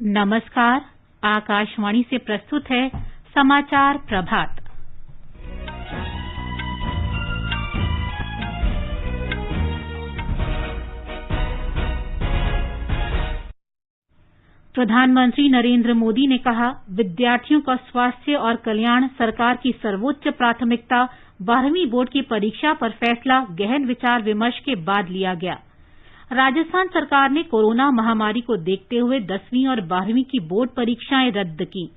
नमस्कार। आकाशवाणी से प्रस्तुत है समाचार प्रभात। प्रधानमंत्री नरेंद्र मोदी ने कहा, विद्यार्थियों का स्वास्थ्य और कल्याण सरकार की सर्वोच्च प्राथमिकता। 12वीं बोर्ड की परीक्षा पर फैसला गहन विचार विमर्श के बाद लिया गया। राजस्थान सरकार ने कोरोना महामारी को देखते हुए 10वीं और 12वीं की बोर्ड परीक्षाएं रद्द की।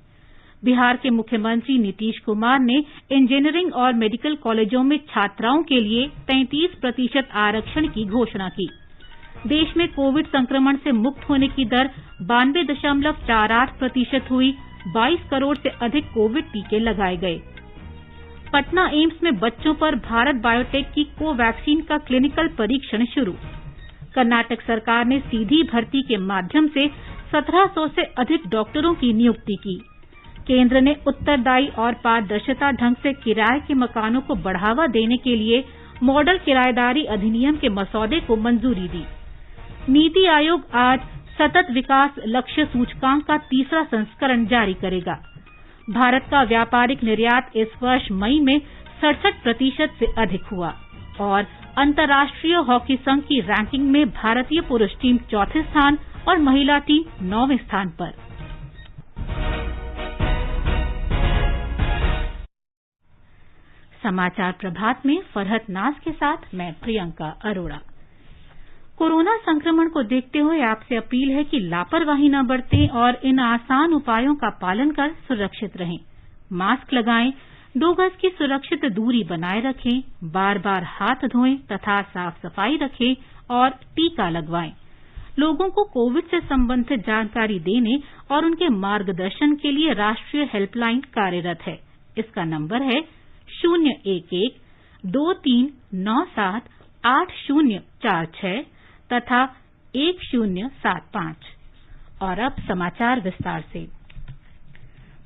बिहार के मुख्यमंत्री नीतीश कुमार ने इंजीनियरिंग और मेडिकल कॉलेजों में छात्राओं के लिए 33% आरक्षण की घोषणा की। देश में कोविड संक्रमण से मुक्त होने की दर 92.48% हुई। 22 करोड़ से अधिक कोविड टीके लगाए गए। पटना एम्स में बच्चों पर भारत बायोटेक की कोवैक्सीन का क्लिनिकल परीक्षण शुरू। कर्नाटक सरकार ने सीधी भर्ती के माध्यम से 1700 से अधिक डॉक्टरों की नियुक्ति की। केंद्र ने उत्तरदायी और पारदर्शिता ढंग से किराए के मकानों को बढ़ावा देने के लिए मॉडल किराएदारी अधिनियम के मसौदे को मंजूरी दी। नीति आयोग आज सतत विकास लक्ष्य सूचकांक का तीसरा संस्करण जारी करेगा। भारत का व्यापारिक निर्यात इस वर्ष मई में 67% से अधिक हुआ और अंतर्राष्ट्रीय हॉकी संघ की रैंकिंग में भारतीय पुरुष टीम चौथे स्थान और महिला टीम 9वें स्थान पर। समाचार प्रभात में फरहत नाज के साथ मैं प्रियंका अरोड़ा। कोरोना संक्रमण को देखते हुए आपसे अपील है कि लापरवाही न बरतें और इन आसान उपायों का पालन कर सुरक्षित रहें। मास्क लगाएं, 2 गज की सुरक्षित दूरी बनाए रखें, बार-बार हाथ धोएं तथा साफ सफाई रखें और टीका लगवाएं। लोगों को कोविड से संबंधित जानकारी देने और उनके मार्गदर्शन के लिए राष्ट्रीय हेल्पलाइन कार्यरत है। इसका नंबर है 011-2397-8046 तथा 1075। और अब समाचार विस्तार से।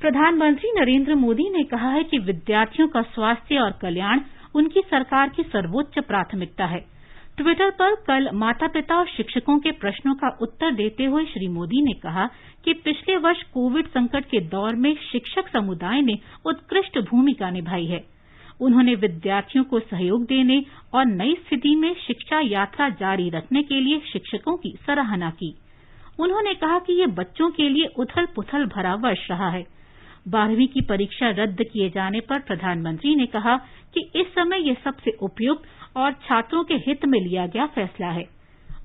प्रधानमंत्री नरेंद्र मोदी ने कहा है कि विद्यार्थियों का स्वास्थ्य और कल्याण उनकी सरकार की सर्वोच्च प्राथमिकता है। ट्विटर पर कल माता-पिता और शिक्षकों के प्रश्नों का उत्तर देते हुए श्री मोदी ने कहा कि पिछले वर्ष कोविड संकट के दौर में शिक्षक समुदाय ने उत्कृष्ट भूमिका निभाई है। उन्होंने विद्यार्थियों को सहयोग देने और नई स्थिति में शिक्षा यात्रा जारी रखने के लिए शिक्षकों की सराहना की। उन्होंने कहा कि ये बच्चों के लिए उथल-पुथल भरा वर्ष रहा है। 12वीं की परीक्षा रद्द किए जाने पर प्रधानमंत्री ने कहा कि इस समय ये सबसे उपयुक्त और छात्रों के हित में लिया गया फैसला है।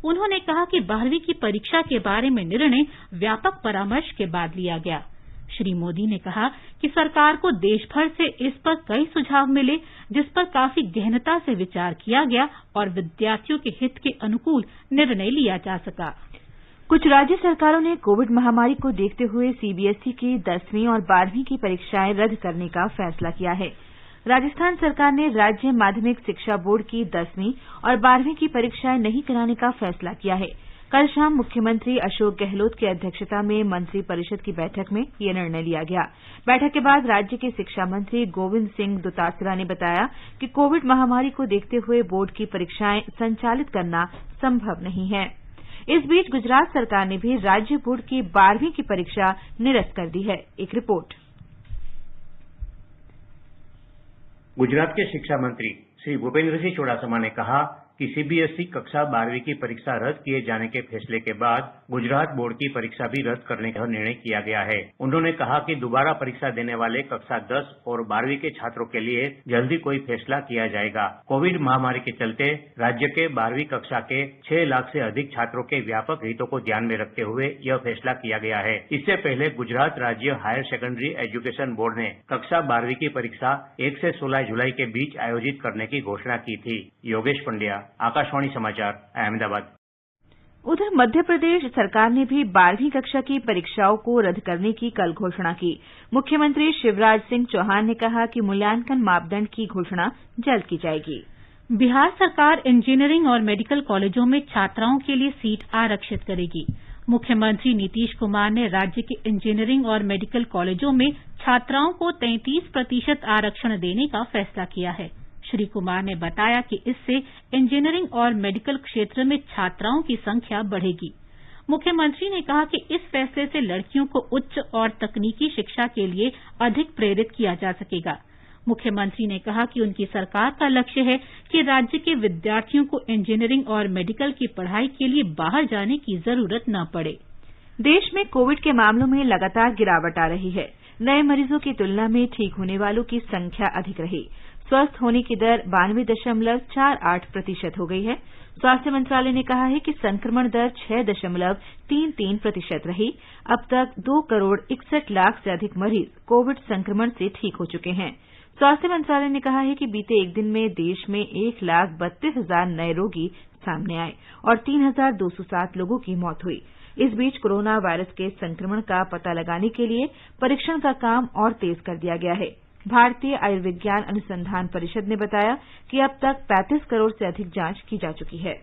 उन्होंने कहा कि 12वीं की परीक्षा के बारे में निर्णय व्यापक परामर्श के बाद लिया गया। श्री मोदी ने कहा कि सरकार को देश भर से इस पर कई सुझाव मिले, जिस पर काफी गहनता से विचार किया गया और विद्यार्थियों के हित के अनुकूल निर्णय लिया जा सका। कुछ राज्य सरकारों ने कोविड महामारी को देखते हुए सीबीएसई की 10वीं और 12वीं की परीक्षाएं रद्द करने का फैसला किया है। राजस्थान सरकार ने राज्य माध्यमिक शिक्षा बोर्ड की 10वीं और 12वीं की परीक्षाएं नहीं कराने का फैसला किया है। कल शाम मुख्यमंत्री अशोक गहलोत की अध्यक्षता में मंत्री परिषद की बैठक में यह निर्णय लिया गया। बैठक के बाद राज्य के शिक्षा मंत्री गोविंद सिंह दोतासरा ने बताया कि कोविड महामारी को देखते हुए बोर्ड की परीक्षाएं संचालित करना संभव नहीं है। इस बीच गुजरात सरकार ने भी राज्य बोर्ड की 12वीं की परीक्षा निरस्त कर दी है। एक रिपोर्ट। गुजरात के शिक्षा मंत्री श्री भूपेंद्र सिंह चुडासमा ने कहा कि सीबीएसई कक्षा 12वीं की परीक्षा रद्द किए जाने के फैसले के बाद गुजरात बोर्ड की परीक्षा भी रद्द करने का निर्णय किया गया है। उन्होंने कहा कि दोबारा परीक्षा देने वाले कक्षा 10 और 12वीं के छात्रों के लिए जल्दी कोई फैसला किया जाएगा। कोविड महामारी के चलते राज्य के 12वीं कक्षा के 6 लाख से अधिक छात्रों के व्यापक हितों को ध्यान में रखते हुए यह फैसला किया गया है। इससे पहले गुजरात राज्य हायर सेकेंडरी एजुकेशन बोर्ड ने कक्षा 12वीं की परीक्षा 1 से 16 जुलाई के बीच आयोजित करने की घोषणा की थी। योगेश पंड्या, आकाशवाणी समाचार, अहमदाबाद। उधर मध्य प्रदेश सरकार ने भी 12वीं कक्षा की परीक्षाओं को रद्द करने की कल घोषणा की। मुख्यमंत्री शिवराज सिंह चौहान ने कहा कि मूल्यांकन मापदंड की घोषणा जल्द की जाएगी। बिहार सरकार इंजीनियरिंग और मेडिकल कॉलेजों में छात्राओं के लिए सीट आरक्षित करेगी। मुख्यमंत्री नीतीश कुमार ने राज्य के इंजीनियरिंग और मेडिकल कॉलेजों में छात्राओं को 33% आरक्षण देने का फैसला किया है। श्री कुमार ने बताया कि इससे इंजीनियरिंग और मेडिकल क्षेत्र में छात्राओं की संख्या बढ़ेगी। मुख्यमंत्री ने कहा कि इस फैसले से लड़कियों को उच्च और तकनीकी शिक्षा के लिए अधिक प्रेरित किया जा सकेगा। मुख्यमंत्री ने कहा कि उनकी सरकार का लक्ष्य है कि राज्य के विद्यार्थियों को इंजीनियरिंग और मेडिकल की पढ़ाई के लिए बाहर जाने की जरूरत न पड़े। देश में कोविड के मामलों में लगातार गिरावट आ रही है। नए मरीजों की तुलना में ठीक होने वालों की संख्या अधिक रही। स्वस्थ होने की दर 92.48% हो गई है। स्वास्थ्य मंत्रालय ने कहा है कि संक्रमण दर 6.33% रही। अब तक 2 करोड़ 61 लाख से अधिक मरीज कोविड संक्रमण से ठीक हो चुके हैं। स्वास्थ्य मंत्रालय ने कहा है कि बीते एक दिन में देश में 1,32,000 नए रोगी सामने आए और 3,207 लोगों की मौत हुई। इस बीच कोरोना वायरस के संक्रमण का पता लगाने के लिए परीक्षण का काम और तेज कर दिया गया है। भारतीय आयुर्विज्ञान अनुसंधान परिषद ने बताया कि अब तक 35 करोड़ से अधिक जांच की जा चुकी है।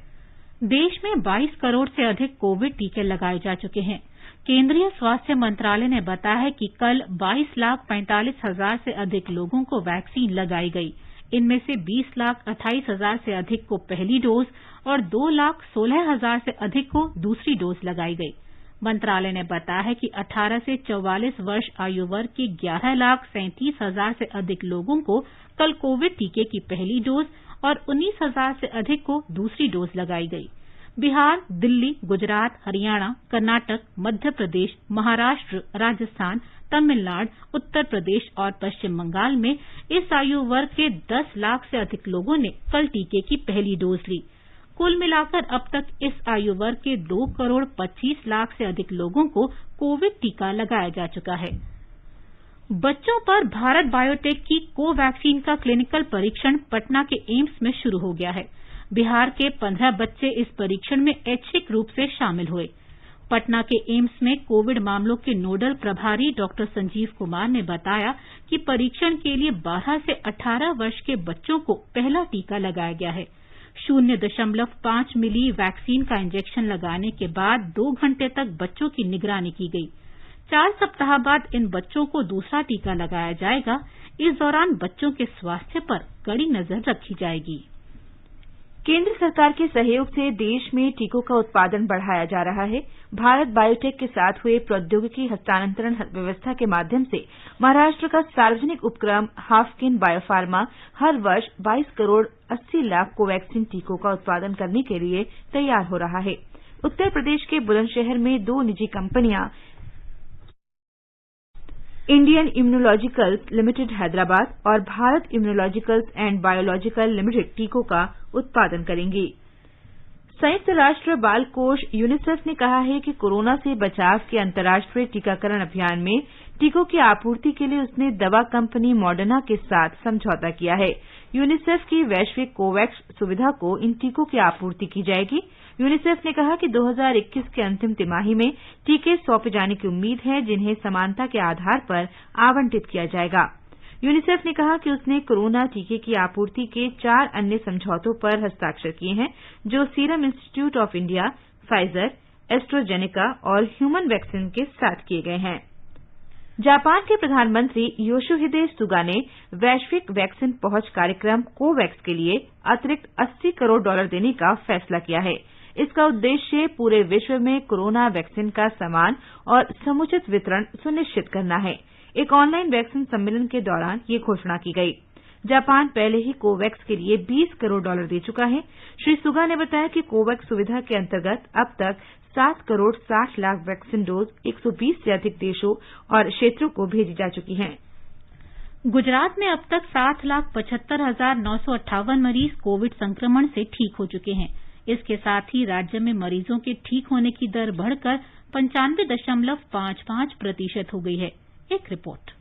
देश में 22 करोड़ से अधिक कोविड टीके लगाए जा चुके हैं। केंद्रीय स्वास्थ्य मंत्रालय ने बताया है कि कल 22,45,000 से अधिक लोगों को वैक्सीन लगाई गई। इनमें से 20,28,000 से अधिक को पहली डोज और 2,16,000 से अधिक को दूसरी डोज लगाई गई। मंत्रालय ने बताया है कि 18 से 44 वर्ष आयु वर्ग के 11,37,000 से अधिक लोगों को कल कोविड टीके की पहली डोज और 19,000 से अधिक को दूसरी डोज लगाई गई। बिहार, दिल्ली, गुजरात, हरियाणा, कर्नाटक, मध्य प्रदेश, महाराष्ट्र, राजस्थान, तमिलनाडु, उत्तर प्रदेश और पश्चिम बंगाल में इस आयु वर्ग के 10 लाख से अधिक लोगों ने कल टीके की पहली डोज ली। कुल मिलाकर अब तक इस आयु वर्ग के 2 करोड़ 25 लाख से अधिक लोगों को कोविड टीका लगाया जा चुका है। बच्चों पर भारत बायोटेक की कोवैक्सीन का क्लिनिकल परीक्षण पटना के एम्स में शुरू हो गया है। बिहार के 15 बच्चे इस परीक्षण में ऐच्छिक रूप से शामिल हुए। पटना के एम्स में कोविड मामलों के नोडल प्रभारी डॉक्टर संजीव कुमार ने बताया कि परीक्षण के लिए 12 से 18 वर्ष के बच्चों को पहला टीका लगाया गया है। 0.5 मिली वैक्सीन का इंजेक्शन लगाने के बाद 2 घंटे तक बच्चों की निगरानी की गई। 4 सप्ताह बाद इन बच्चों को दूसरा टीका लगाया जाएगा। इस दौरान बच्चों के स्वास्थ्य पर कड़ी नजर रखी जाएगी। केंद्र सरकार के सहयोग से देश में टीकों का उत्पादन बढ़ाया जा रहा है। भारत बायोटेक के साथ हुए प्रौद्योगिकी हस्तांतरण व्यवस्था के माध्यम से महाराष्ट्र का सार्वजनिक उपक्रम हाफकिन बायोफार्मा हर वर्ष 22 करोड़ 80 लाख कोवैक्सीन टीकों का उत्पादन करने के लिए तैयार हो रहा है। उत्तर प्रदेश के बुलंदशहर में 2 निजी कंपनियां इंडियन इम्यूनोलॉजिकल्स लिमिटेड हैदराबाद और Bharat Immunologicals and biological limited टीकों का उत्पादन करेंगी। संयुक्त राष्ट्र बाल कोष यूनिसेफ ने कहा है कि कोरोना से बचाव के अंतर्राष्ट्रीय टीकाकरण अभियान में टीकों की आपूर्ति के लिए उसने दवा कंपनी मॉडर्ना के साथ समझौता किया है। यूनिसेफ की वैश्विक कोवैक्स सुविधा को इन टीकों की आपूर्ति की जाएगी। यूनिसेफ ने कहा कि 2021 के अंतिम तिमाही में टीके सौंपे जाने की उम्मीद है, जिन्हें समानता के आधार पर आवंटित किया जाएगा। यूनिसेफ ने कहा कि उसने कोरोना टीके की आपूर्ति के 4 अन्य समझौतों पर हस्ताक्षर किए हैं, जो serum institute of India, Pfizer, AstraZeneca और ह्यूमन वैक्सीन के साथ किए गए हैं। जापान के प्रधानमंत्री योशिहिदे सुगा ने वैश्विक वैक्सीन पहुंच कार्यक्रम कोवैक्स के लिए अतिरिक्त $80 करोड़ देने का फैसला किया है। इसका उद्देश्य पूरे विश्व में कोरोना वैक्सीन का समान और समुचित वितरण सुनिश्चित करना है। एक ऑनलाइन वैक्सीन सम्मेलन के दौरान ये घोषणा की गई। जापान पहले ही कोवैक्स के लिए $20 करोड़ दे चुका है। श्री सुगा ने बताया कि कोवैक्स सुविधा के अंतर्गत अब तक 7 करोड़ 60 लाख वैक्सीन डोज 120 से अधिक देशों और क्षेत्रों को भेजी जा चुकी हैं। गुजरात में अब तक 7,75,958 मरीज कोविड संक्रमण से ठीक हो चुके हैं। इसके साथ ही राज्य में मरीजों के ठीक होने की दर बढ़कर 95.55% हो गई है। एक रिपोर्ट।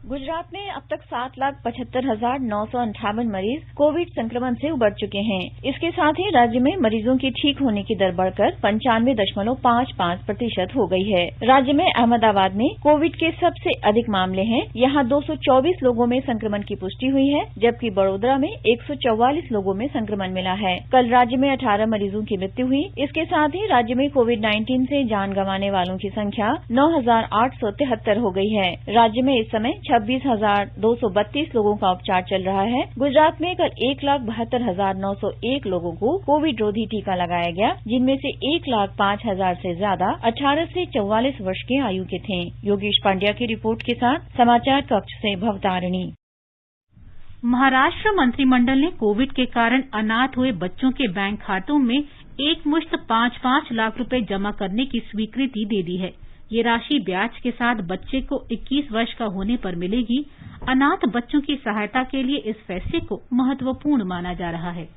गुजरात में अब तक 7,75,958 मरीज कोविड संक्रमण से उबर चुके हैं। इसके साथ ही राज्य में मरीजों की ठीक होने की दर बढ़कर 95.55% हो गई है। राज्य में अहमदाबाद में कोविड के सबसे अधिक मामले हैं। यहां 224 लोगों में संक्रमण की पुष्टि हुई है, जबकि बड़ोदरा में 144 लोगों में संक्रमण मिला है। कल राज्य में 18 मरीजों की मृत्यु हुई। इसके साथ ही राज्य में कोविड-19 से जान गंवाने वालों की संख्या 9,873 हो गई है। राज्य में इस समय 26,232 लोगों का उपचार चल रहा है। गुजरात में कल 1,72,901 लोगों को कोविड रोधी टीका लगाया गया, जिनमें से 1,05,000 से ज्यादा 18 से 44 वर्ष के आयु के थे। योगेश पांड्या की रिपोर्ट के साथ समाचार कक्ष से भवतारिणी। महाराष्ट्र मंत्रिमंडल ने कोविड के कारण अनाथ हुए बच्चों के बैंक खातों में एकमुश्त 5-5 लाख रुपए जमा करने की स्वीकृति दे दी है। ये राशि ब्याज के साथ बच्चे को 21 वर्ष का होने पर मिलेगी। अनाथ बच्चों की सहायता के लिए इस फैसले को महत्वपूर्ण माना जा रहा है।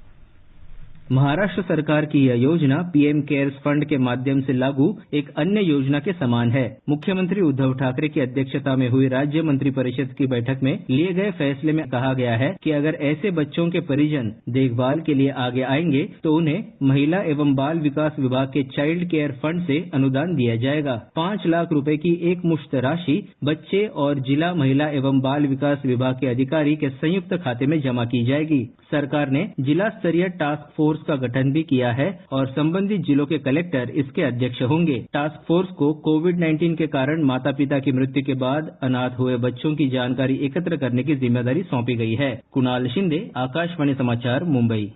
महाराष्ट्र सरकार की यह योजना पीएम केयर्स फंड के माध्यम से लागू एक अन्य योजना के समान है। मुख्यमंत्री उद्धव ठाकरे की अध्यक्षता में हुई राज्य मंत्रिपरिषद की बैठक में लिए गए फैसले में कहा गया है कि अगर ऐसे बच्चों के परिजन देखभाल के लिए आगे आएंगे तो उन्हें महिला एवं बाल विकास विभाग के चाइल्ड केयर फंड से अनुदान दिया जाएगा। 5 लाख रुपए की एक मुश्त राशि बच्चे और जिला महिला एवं बाल विकास विभाग के अधिकारी के संयुक्त खाते में जमा की जाएगी। सरकार ने जिला स्तरीय टास्क फोर्स का गठन भी किया है और संबंधित जिलों के कलेक्टर इसके अध्यक्ष होंगे। टास्क फोर्स को कोविड-19 के कारण माता पिता की मृत्यु के बाद अनाथ हुए बच्चों की जानकारी एकत्र करने की जिम्मेदारी सौंपी गई है। कुणाल शिंदे, आकाशवाणी समाचार, मुंबई।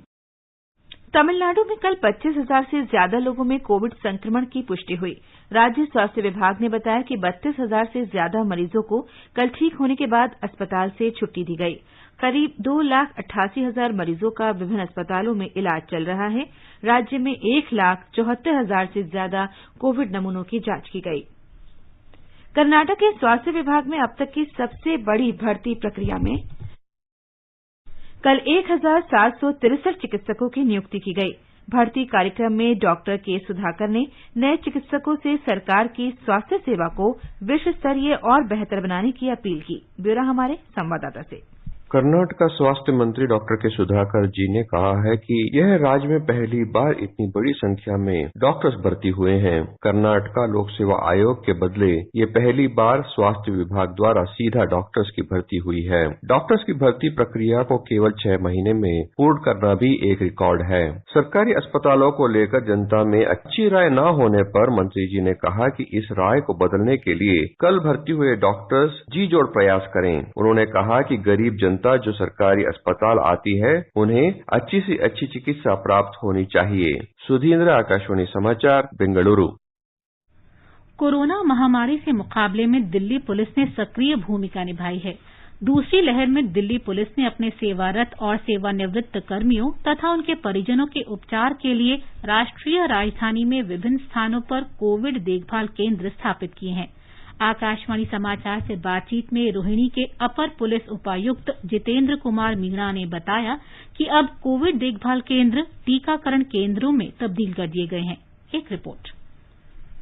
तमिलनाडु में कल 25,000 से ज्यादा लोगों में कोविड संक्रमण की पुष्टि हुई। राज्य स्वास्थ्य विभाग ने बताया कि 32,000 से ज्यादा मरीजों को कल ठीक होने के बाद अस्पताल से छुट्टी दी गई। करीब 2,88,000 मरीजों का विभिन्न अस्पतालों में इलाज चल रहा है। राज्य में 1,74,000 से ज्यादा कोविड नमूनों की जांच की गई। कर्नाटक के स्वास्थ्य विभाग में अब तक की सबसे बड़ी भर्ती प्रक्रिया में कल 1,763 चिकित्सकों की नियुक्ति की गई। भर्ती कार्यक्रम में डॉक्टर के सुधाकर ने नए चिकित्सकों से सरकार की स्वास्थ्य सेवा को विश्व स्तरीय और बेहतर बनाने की अपील की। ब्यौरा हमारे संवाददाता से। कर्नाटक का स्वास्थ्य मंत्री डॉक्टर के सुधाकर जी ने कहा है कि यह राज्य में पहली बार इतनी बड़ी संख्या में डॉक्टर्स भर्ती हुए हैं। कर्नाटक लोक सेवा आयोग के बदले ये पहली बार स्वास्थ्य विभाग द्वारा सीधा डॉक्टर्स की भर्ती हुई है। डॉक्टर्स की भर्ती प्रक्रिया को केवल 6 महीने में पूर्ण करना भी एक रिकॉर्ड है। सरकारी अस्पतालों को लेकर जनता में अच्छी राय न होने पर मंत्री जी ने कहा कि इस राय को बदलने के लिए कल भर्ती हुए डॉक्टर्स जी जोड़ प्रयास करें। उन्होंने कहा कि गरीब जनता जो सरकारी अस्पताल आती है उन्हें अच्छी से अच्छी चिकित्सा प्राप्त होनी चाहिए। सुधींद्र, आकाशवाणी समाचार, बेंगलुरु। कोरोना महामारी से मुकाबले में दिल्ली पुलिस ने सक्रिय भूमिका निभाई है। दूसरी लहर में दिल्ली पुलिस ने अपने सेवारत और सेवानिवृत्त कर्मियों तथा उनके परिजनों के उपचार के लिए राष्ट्रीय राजधानी में विभिन्न स्थानों पर कोविड देखभाल केंद्र स्थापित किए हैं। आकाशवाणी समाचार से बातचीत में रोहिणी के अपर पुलिस उपायुक्त जितेंद्र कुमार मीणा ने बताया कि अब कोविड देखभाल केंद्र टीकाकरण केंद्रों में तब्दील कर दिए गए हैं। एक रिपोर्ट।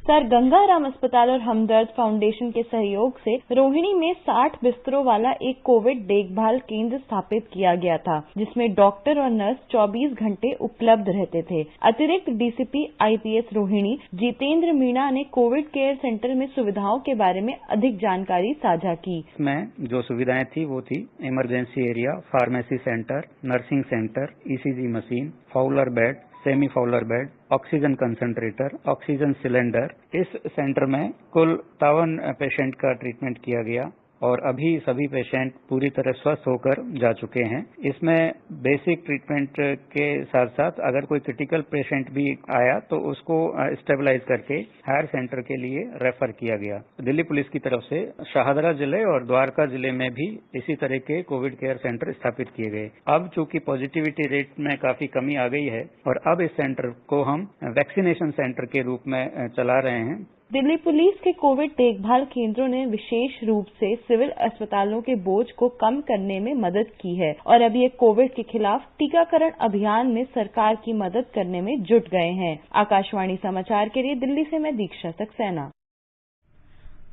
सर गंगाराम अस्पताल और हमदर्द फाउंडेशन के सहयोग से रोहिणी में 60 बिस्तरों वाला एक कोविड देखभाल केंद्र स्थापित किया गया था, जिसमें डॉक्टर और नर्स 24 घंटे उपलब्ध रहते थे। अतिरिक्त डीसीपी आईपीएस रोहिणी जितेंद्र मीणा ने कोविड केयर सेंटर में सुविधाओं के बारे में अधिक जानकारी साझा की। इसमें जो सुविधाएं थी वो थी emergency area, pharmacy centre, nursing centre, ECG machine, Fowler bed, semi Fowler bed, oxygen concentrator, oxygen cylinder. इस सेंटर में कुल 53 पेशेंट का ट्रीटमेंट किया गया और अभी सभी पेशेंट पूरी तरह स्वस्थ होकर जा चुके हैं। इसमें बेसिक ट्रीटमेंट के साथ साथ अगर कोई क्रिटिकल पेशेंट भी आया तो उसको स्टेबलाइज करके हायर सेंटर के लिए रेफर किया गया। दिल्ली पुलिस की तरफ से शाहदरा जिले और द्वारका जिले में भी इसी तरह के कोविड केयर सेंटर स्थापित किए गए। अब चूंकि पॉजिटिविटी रेट में काफी कमी आ गई है और अब इस सेंटर को हम वैक्सीनेशन सेंटर के रूप में चला रहे हैं। दिल्ली पुलिस के कोविड देखभाल केंद्रों ने विशेष रूप से सिविल अस्पतालों के बोझ को कम करने में मदद की है और अब ये कोविड के खिलाफ टीकाकरण अभियान में सरकार की मदद करने में जुट गए हैं। आकाशवाणी समाचार के लिए दिल्ली से मैं दीक्षा सक्सेना।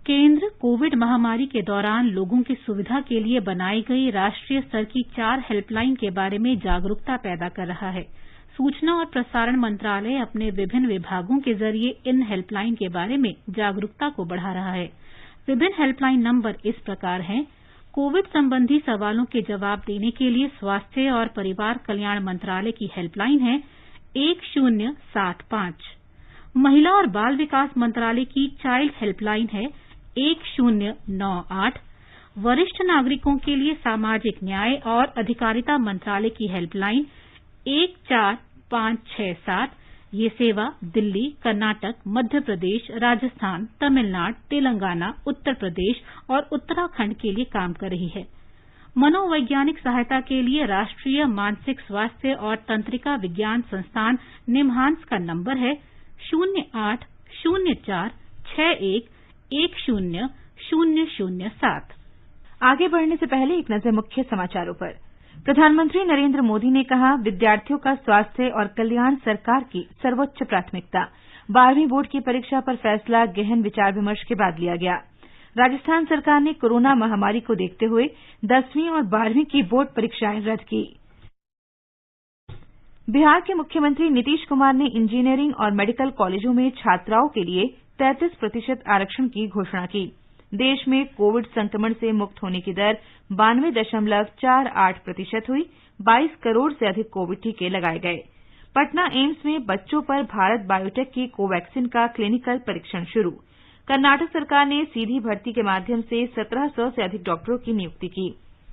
केंद्र कोविड महामारी के दौरान लोगों की सुविधा के लिए बनाई गई राष्ट्रीय स्तर की 4 हेल्पलाइन के बारे में जागरूकता पैदा कर रहा है। सूचना और प्रसारण मंत्रालय अपने विभिन्न विभागों के जरिए इन हेल्पलाइन के बारे में जागरूकता को बढ़ा रहा है। विभिन्न हेल्पलाइन नंबर इस प्रकार हैं। कोविड संबंधी सवालों के जवाब देने के लिए स्वास्थ्य और परिवार कल्याण मंत्रालय की हेल्पलाइन है 1075। महिला और बाल विकास मंत्रालय की चाइल्ड हेल्पलाइन है 1098। वरिष्ठ नागरिकों के लिए सामाजिक न्याय और अधिकारिता मंत्रालय की हेल्पलाइन 14567 ये सेवा दिल्ली, कर्नाटक, मध्य प्रदेश, राजस्थान, तमिलनाडु, तेलंगाना, उत्तर प्रदेश और उत्तराखंड के लिए काम कर रही है। मनोवैज्ञानिक सहायता के लिए राष्ट्रीय मानसिक स्वास्थ्य और तंत्रिका विज्ञान संस्थान निमहांस का नंबर है 0804611007। आगे बढ़ने से पहले एक नजर मुख्य समाचारों पर। प्रधानमंत्री नरेंद्र मोदी ने कहा, विद्यार्थियों का स्वास्थ्य और कल्याण सरकार की सर्वोच्च प्राथमिकता। 12वीं बोर्ड की परीक्षा पर फैसला गहन विचार विमर्श के बाद लिया गया। राजस्थान सरकार ने कोरोना महामारी को देखते हुए 10वीं और 12वीं की बोर्ड परीक्षाएं रद्द की। बिहार के मुख्यमंत्री नीतीश कुमार ने इंजीनियरिंग और मेडिकल कॉलेजों में छात्राओं के लिए 33% आरक्षण की घोषणा की। देश में कोविड संक्रमण से मुक्त होने की दर 92.48% हुई। 22 करोड़ से अधिक कोविड टीके लगाए गए। पटना एम्स में बच्चों पर भारत बायोटेक की कोवैक्सीन का क्लिनिकल परीक्षण शुरू। कर्नाटक सरकार ने सीधी भर्ती के माध्यम से 1700 से अधिक डॉक्टरों की नियुक्ति की।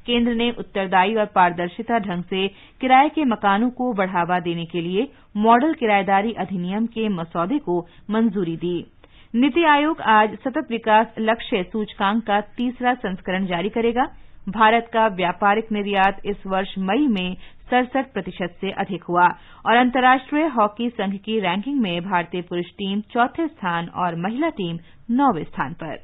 केंद्र ने उत्तरदायी और पारदर्शिता ढंग से किराए के मकानों को बढ़ावा देने के लिए मॉडल किराएदारी अधिनियम के मसौदे को मंजूरी दी। नीति आयोग आज सतत विकास लक्ष्य सूचकांक का तीसरा संस्करण जारी करेगा। भारत का व्यापारिक निर्यात इस वर्ष मई में 67% से अधिक हुआ और अंतर्राष्ट्रीय हॉकी संघ की रैंकिंग में भारतीय पुरुष टीम चौथे स्थान और महिला टीम 9वें स्थान पर।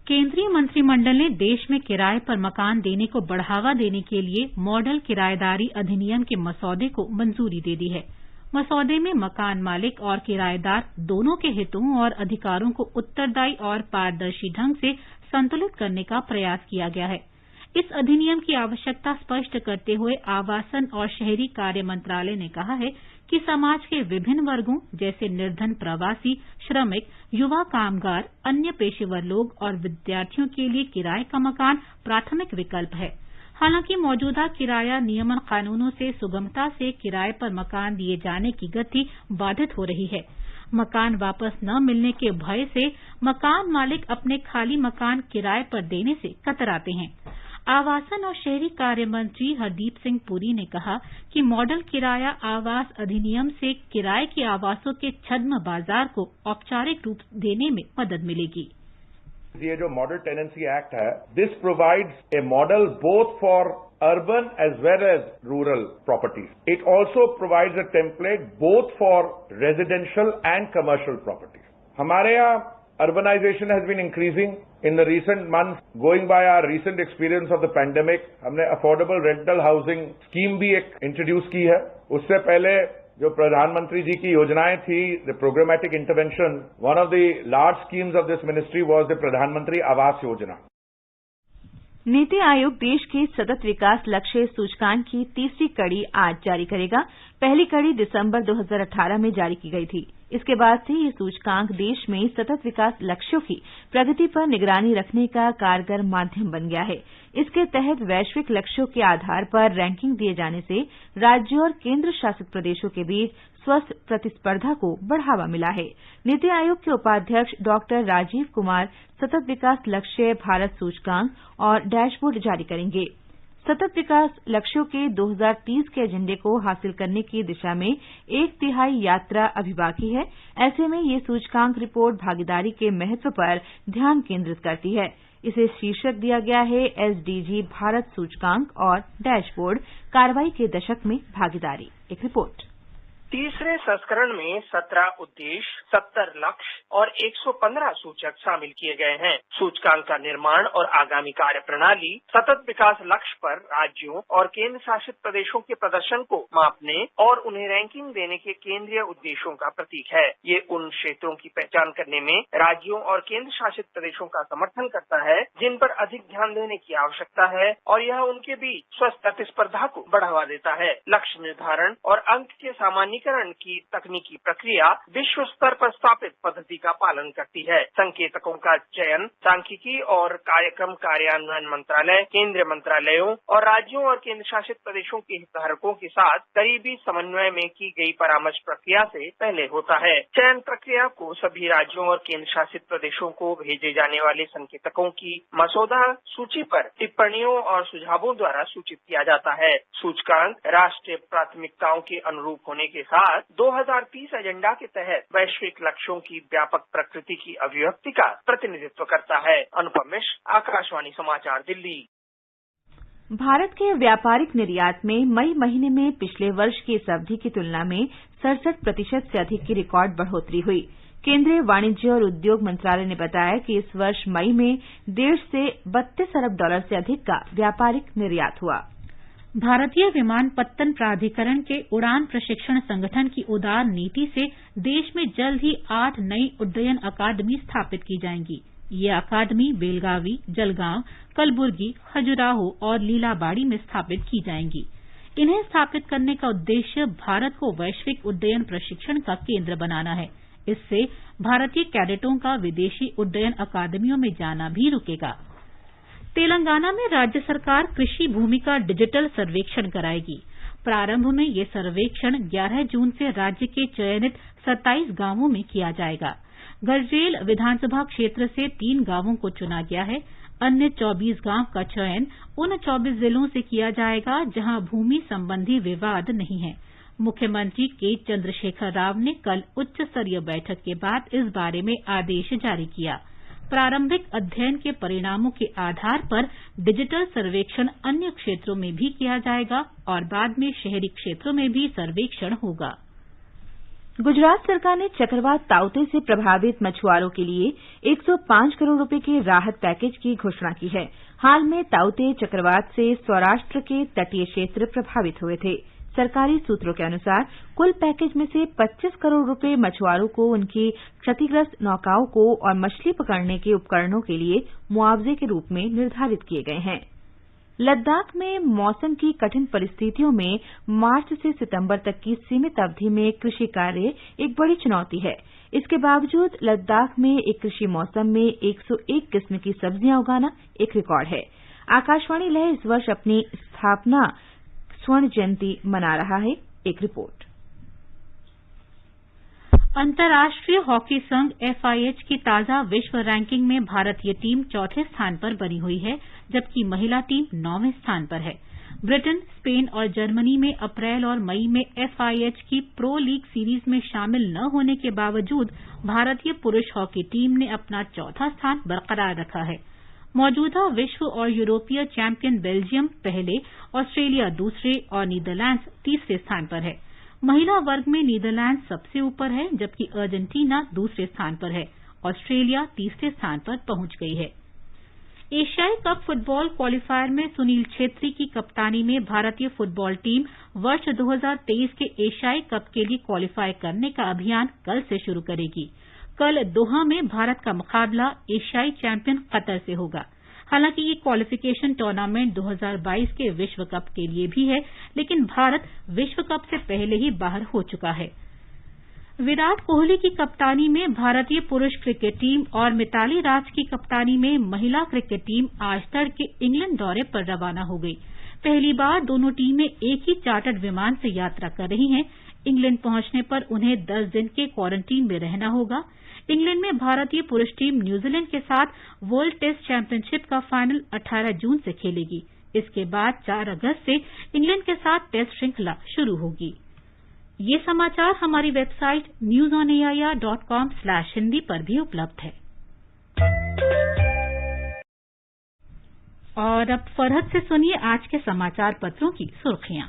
केंद्रीय मंत्रिमंडल ने देश में किराए पर मकान देने को बढ़ावा देने के लिए मॉडल किराएदारी अधिनियम के मसौदे को मंजूरी दे दी है। मसौदे में मकान मालिक और किराएदार दोनों के हितों और अधिकारों को उत्तरदायी और पारदर्शी ढंग से संतुलित करने का प्रयास किया गया है। इस अधिनियम की आवश्यकता स्पष्ट करते हुए आवासन और शहरी कार्य मंत्रालय ने कहा है कि समाज के विभिन्न वर्गों जैसे निर्धन प्रवासी, श्रमिक, युवा कामगार, अन्य पेशेवर लोग और विद्यार्थियों के लिए किराए का मकान प्राथमिक विकल्प है। हालांकि मौजूदा किराया नियमन कानूनों से सुगमता से किराए पर मकान दिए जाने की गति बाधित हो रही है। मकान वापस न मिलने के भय से मकान मालिक अपने खाली मकान किराए पर देने से कतराते हैं। आवासन और शहरी कार्य मंत्री हरदीप सिंह पुरी ने कहा कि मॉडल किराया आवास अधिनियम से किराए के आवासों के छद्म बाजार को औपचारिक रूप देने में मदद मिलेगी। ये जो मॉडल टेनेंसी एक्ट है, this provides a model both for urban as well as rural properties. It also provides a template both for residential and commercial properties. हमारे यहाँ urbanization has been increasing in the recent months. Going by our recent experience of the pandemic, हमने affordable rental housing scheme भी एक introduce की है। उससे पहले जो प्रधानमंत्री जी की योजनाएं थी, the programmatic intervention, one of the large schemes of this ministry was the प्रधानमंत्री आवास योजना। नीति आयोग देश के सतत विकास लक्ष्य सूचकांक की तीसरी कड़ी आज जारी करेगा। पहली कड़ी दिसंबर 2018 में जारी की गई थी। इसके बाद से ये सूचकांक देश में सतत विकास लक्ष्यों की प्रगति पर निगरानी रखने का कारगर माध्यम बन गया है। इसके तहत वैश्विक लक्ष्यों के आधार पर रैंकिंग दिए जाने से राज्यों और केंद्र शासित प्रदेशों के बीच स्वस्थ प्रतिस्पर्धा को बढ़ावा मिला है। नीति आयोग के उपाध्यक्ष डॉक्टर राजीव कुमार सतत विकास लक्ष्य भारत सूचकांक और डैशबोर्ड जारी करेंगे। सतत विकास लक्ष्यों के 2030 के एजेंडे को हासिल करने की दिशा में 1/3 यात्रा अभी बाकी है। ऐसे में ये सूचकांक रिपोर्ट भागीदारी के महत्व पर ध्यान केंद्रित करती है। इसे शीर्षक दिया गया है एसडीजी भारत सूचकांक और डैशबोर्ड कार्रवाई के दशक में भागीदारी। एक रिपोर्ट। तीसरे संस्करण में 17 उद्देश्य, 70 लक्ष्य और 115 सूचक शामिल किए गए हैं। सूचकांक का निर्माण और आगामी कार्य प्रणाली सतत विकास लक्ष्य पर राज्यों और केंद्र शासित प्रदेशों के प्रदर्शन को मापने और उन्हें रैंकिंग देने के केंद्रीय उद्देश्यों का प्रतीक है। ये उन क्षेत्रों की पहचान करने में राज्यों और केंद्र शासित प्रदेशों का समर्थन करता है जिन पर अधिक ध्यान देने की आवश्यकता है और यह उनके बीच स्वस्थ प्रतिस्पर्धा को बढ़ावा देता है। लक्ष्य निर्धारण और अंक के सामान्य प्रमाणीकरण की तकनीकी प्रक्रिया विश्व स्तर पर स्थापित पद्धति का पालन करती है। संकेतकों का चयन सांख्यिकी और कार्यक्रम कार्यान्वयन मंत्रालय, केंद्रीय मंत्रालयों और राज्यों और केंद्र शासित प्रदेशों के हितधारकों के साथ करीबी समन्वय में की गई परामर्श प्रक्रिया से पहले होता है। चयन प्रक्रिया को सभी राज्यों और केंद्र शासित प्रदेशों को भेजे जाने वाले संकेतकों की मसौदा सूची पर टिप्पणियों और सुझावों द्वारा सूचित किया जाता है। सूचकांक राष्ट्रीय प्राथमिकताओं के अनुरूप होने के साथ 2030 एजेंडा के तहत वैश्विक लक्ष्यों की व्यापक प्रकृति की अभिव्यक्ति का प्रतिनिधित्व करता है। अनुपम मिश्र, आकाशवाणी समाचार, दिल्ली। भारत के व्यापारिक निर्यात में मई महीने में पिछले वर्ष की इस अवधि की तुलना में 67% से अधिक की रिकॉर्ड बढ़ोतरी हुई। केंद्रीय वाणिज्य और उद्योग मंत्रालय ने बताया कि इस वर्ष मई में देश से $32 अरब से अधिक का व्यापारिक निर्यात हुआ। भारतीय विमानपत्तन प्राधिकरण के उड़ान प्रशिक्षण संगठन की उदार नीति से देश में जल्द ही 8 नई उड्डयन अकादमी स्थापित की जाएंगी। ये अकादमी बेलगावी, जलगांव, कलबुर्गी, खजुराहो और लीलाबाड़ी में स्थापित की जाएंगी। इन्हें स्थापित करने का उद्देश्य भारत को वैश्विक उड्डयन प्रशिक्षण का केंद्र बनाना है। इससे भारतीय कैडेटों का विदेशी उड्डयन अकादमियों में जाना भी रुकेगा। तेलंगाना में राज्य सरकार कृषि भूमि का डिजिटल सर्वेक्षण कराएगी। प्रारंभ में ये सर्वेक्षण 11 जून से राज्य के चयनित 27 गांवों में किया जाएगा। गढ़रेल विधानसभा क्षेत्र से 3 गांवों को चुना गया है। अन्य 24 गांव का चयन उन 24 जिलों से किया जाएगा जहां भूमि संबंधी विवाद नहीं है। मुख्यमंत्री के चंद्रशेखर राव ने कल उच्च स्तरीय बैठक के बाद इस बारे में आदेश जारी किया। प्रारंभिक अध्ययन के परिणामों के आधार पर डिजिटल सर्वेक्षण अन्य क्षेत्रों में भी किया जाएगा और बाद में शहरी क्षेत्रों में भी सर्वेक्षण होगा। गुजरात सरकार ने चक्रवात ताउते से प्रभावित मछुआरों के लिए 105 करोड़ रुपए के राहत पैकेज की घोषणा की है। हाल में ताउते चक्रवात से सौराष्ट्र के तटीय क्षेत्र प्रभावित हुए थे। सरकारी सूत्रों के अनुसार कुल पैकेज में से 25 करोड़ रुपए मछुआरों को उनकी क्षतिग्रस्त नौकाओं को और मछली पकड़ने के उपकरणों के लिए मुआवजे के रूप में निर्धारित किए गए हैं। लद्दाख में मौसम की कठिन परिस्थितियों में मार्च से सितंबर तक की सीमित अवधि में कृषि कार्य एक बड़ी चुनौती है। इसके बावजूद लद्दाख में एक कृषि मौसम में 101 किस्म की सब्जियां उगाना एक रिकॉर्ड है। आकाशवाणी लय इस वर्ष अपनी स्थापना स्वर्ण जयंती मना रहा है। एक रिपोर्ट। अंतर्राष्ट्रीय हॉकी संघ FIH की ताजा विश्व रैंकिंग में भारतीय टीम 4थे स्थान पर बनी हुई है, जबकि महिला टीम 9वें स्थान पर है। ब्रिटेन, स्पेन और जर्मनी में अप्रैल और मई में FIH की प्रो लीग सीरीज में शामिल न होने के बावजूद भारतीय पुरुष हॉकी टीम ने अपना 4था स्थान बरकरार रखा है। मौजूदा विश्व और यूरोपीय चैंपियन बेल्जियम पहले, ऑस्ट्रेलिया दूसरे और नीदरलैंड्स तीसरे स्थान पर है। महिला वर्ग में नीदरलैंड्स सबसे ऊपर है, जबकि अर्जेंटीना दूसरे स्थान पर है। ऑस्ट्रेलिया तीसरे स्थान पर पहुंच गई है। एशियाई कप फुटबॉल क्वालीफायर में सुनील छेत्री की कप्तानी में भारतीय फुटबॉल टीम वर्ष 2023 के एशियाई कप के लिए क्वालीफाई करने का अभियान कल से शुरू करेगी। कल दोहा में भारत का मुकाबला एशियाई चैंपियन कतर से होगा। हालांकि ये क्वालिफिकेशन टूर्नामेंट 2022 के विश्व कप के लिए भी है, लेकिन भारत विश्व कप से पहले ही बाहर हो चुका है। विराट कोहली की कप्तानी में भारतीय पुरुष क्रिकेट टीम और मिताली राज की कप्तानी में महिला क्रिकेट टीम आज तड़के इंग्लैंड दौरे पर रवाना हो गई। पहली बार दोनों टीमें एक ही चार्टर्ड विमान से यात्रा कर रही हैं। इंग्लैंड पहुंचने पर उन्हें 10 दिन के क्वारंटीन में रहना होगा। इंग्लैंड में भारतीय पुरुष टीम न्यूजीलैंड के साथ वर्ल्ड टेस्ट चैंपियनशिप का फाइनल 18 जून से खेलेगी। इसके बाद 4 अगस्त से इंग्लैंड के साथ टेस्ट श्रृंखला शुरू होगी। ये समाचार हमारी वेबसाइट newsonair.com/hindi पर भी उपलब्ध है। और अब फरहत से सुनिए आज के समाचार पत्रों की सुर्खियां।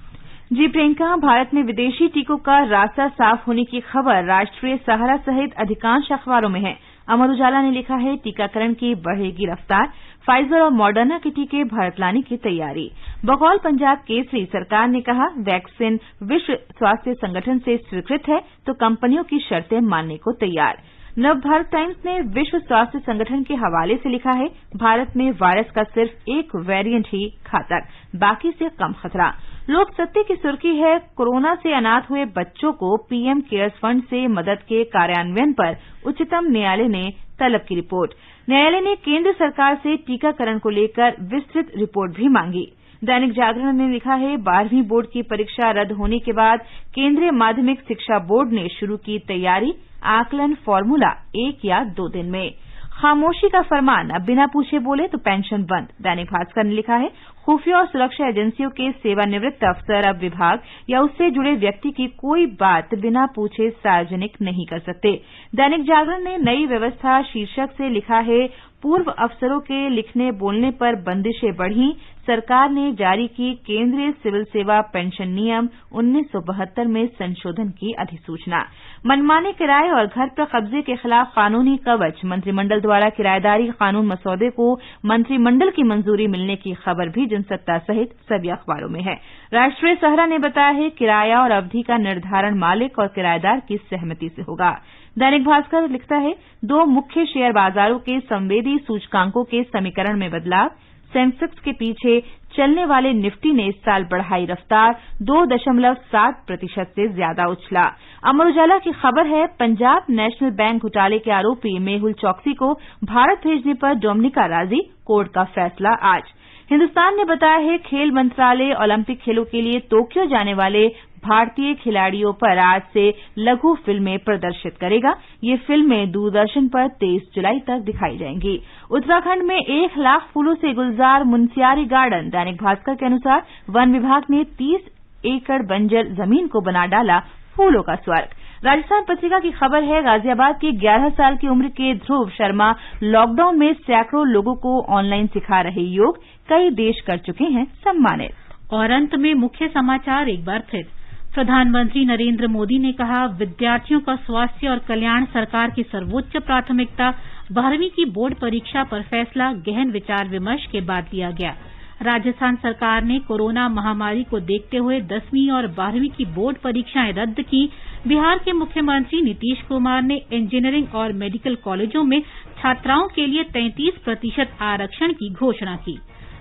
जी प्रियंका, भारत में विदेशी टीकों का रास्ता साफ होने की खबर राष्ट्रीय सहारा सहित अधिकांश अखबारों में है। अमर उजाला ने लिखा है, टीकाकरण की बढ़ेगी रफ्तार, फाइजर और मॉडर्ना के टीके भारत लाने की तैयारी। बकौल पंजाब केसरी, सरकार ने कहा वैक्सीन विश्व स्वास्थ्य संगठन से स्वीकृत है तो कंपनियों की शर्तें मानने को तैयार। नवभारत टाइम्स ने विश्व स्वास्थ्य संगठन के हवाले से लिखा है, भारत में वायरस का सिर्फ एक वेरिएंट ही घातक, बाकी से कम खतरा। लोक सत्ते की सुर्खी है, कोरोना से अनाथ हुए बच्चों को पीएम केयर्स फंड से मदद के कार्यान्वयन पर उच्चतम न्यायालय ने तलब की रिपोर्ट। न्यायालय ने केंद्र सरकार से टीकाकरण को लेकर विस्तृत रिपोर्ट भी मांगी। दैनिक जागरण ने लिखा है, 12वीं बोर्ड की परीक्षा रद्द होने के बाद केंद्रीय माध्यमिक शिक्षा बोर्ड ने शुरू की तैयारी, आकलन फॉर्मूला 1 या 2 दिन में। खामोशी का फरमान, अब बिना पूछे बोले तो पेंशन बंद। दैनिक भास्कर ने लिखा है, खुफिया और सुरक्षा एजेंसियों के सेवानिवृत्त अफसर अब विभाग या उससे जुड़े व्यक्ति की कोई बात बिना पूछे सार्वजनिक नहीं कर सकते। दैनिक जागरण ने नई व्यवस्था शीर्षक से लिखा है, पूर्व अफसरों के लिखने बोलने पर बंदिशें बढ़ी, सरकार ने जारी की केंद्रीय सिविल सेवा पेंशन नियम 1972 में संशोधन की अधिसूचना। मनमाने किराए और घर पर कब्जे के खिलाफ कानूनी कवच, मंत्रिमंडल द्वारा किराएदारी कानून मसौदे को मंत्रिमंडल की मंजूरी मिलने की खबर भी जनसत्ता सहित सभी अखबारों में है। राष्ट्रीय सहारा ने बताया है, किराया और अवधि का निर्धारण मालिक और किराएदार की सहमति से होगा। दैनिक भास्कर लिखता है, 2 मुख्य शेयर बाजारों के संवेदी सूचकांकों के समीकरण में बदलाव, सेंसेक्स के पीछे चलने वाले निफ्टी ने इस साल बढ़ाई रफ्तार, 2.7% से ज्यादा उछला। अमर उजाला की खबर है, पंजाब नेशनल बैंक घोटाले के आरोपी मेहुल चौकसी को भारत भेजने पर डोमिनिका राजी, कोर्ट का फैसला आज। हिन्दुस्तान ने बताया है, खेल मंत्रालय ओलंपिक खेलों के लिए टोक्यो जाने वाले भारतीय खिलाड़ियों पर आज से लघु फिल्में प्रदर्शित करेगा। ये फिल्में दूरदर्शन पर 23 जुलाई तक दिखाई जाएंगी। उत्तराखंड में 1 लाख फूलों से गुलजार मुनस्यारी गार्डन। दैनिक भास्कर के अनुसार वन विभाग ने 30 एकड़ बंजर जमीन को बना डाला फूलों का स्वर्ग। राजस्थान पत्रिका की खबर है, गाजियाबाद के 11 साल की उम्र के ध्रुव शर्मा लॉकडाउन में सैकड़ों लोगों को ऑनलाइन सिखा रहे योग, कई देश कर चुके हैं सम्मानित। और अंत में मुख्य समाचार एक बार फिर। प्रधानमंत्री नरेंद्र मोदी ने कहा, विद्यार्थियों का स्वास्थ्य और कल्याण सरकार की सर्वोच्च प्राथमिकता। 12वीं की बोर्ड परीक्षा पर फैसला गहन विचार विमर्श के बाद लिया गया। राजस्थान सरकार ने कोरोना महामारी को देखते हुए 10वीं और 12वीं की बोर्ड परीक्षाएं रद्द की। बिहार के मुख्यमंत्री नीतीश कुमार ने इंजीनियरिंग और मेडिकल कॉलेजों में छात्राओं के लिए 33% आरक्षण की घोषणा की।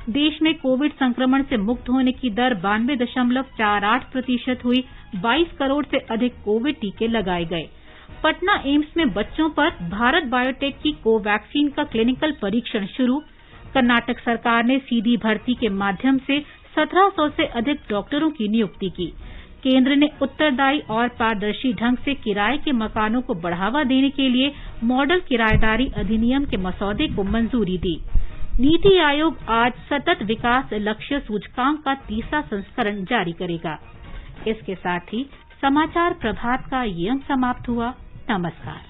देश में कोविड संक्रमण से मुक्त होने की दर 92.48% हुई। 22 करोड़ से अधिक कोविड टीके लगाए गए। पटना एम्स में बच्चों पर भारत बायोटेक की कोवैक्सीन का क्लिनिकल परीक्षण शुरू। कर्नाटक सरकार ने सीधी भर्ती के माध्यम से 1700 से अधिक डॉक्टरों की नियुक्ति की। केंद्र ने उत्तरदायी और पारदर्शी ढंग से किराए के मकानों को बढ़ावा देने के लिए मॉडल किराएदारी अधिनियम के मसौदे को मंजूरी दी। नीति आयोग आज सतत विकास लक्ष्य सूचकांक का 3रा संस्करण जारी करेगा। इसके साथ ही समाचार प्रभात का ये अंक समाप्त हुआ। नमस्कार।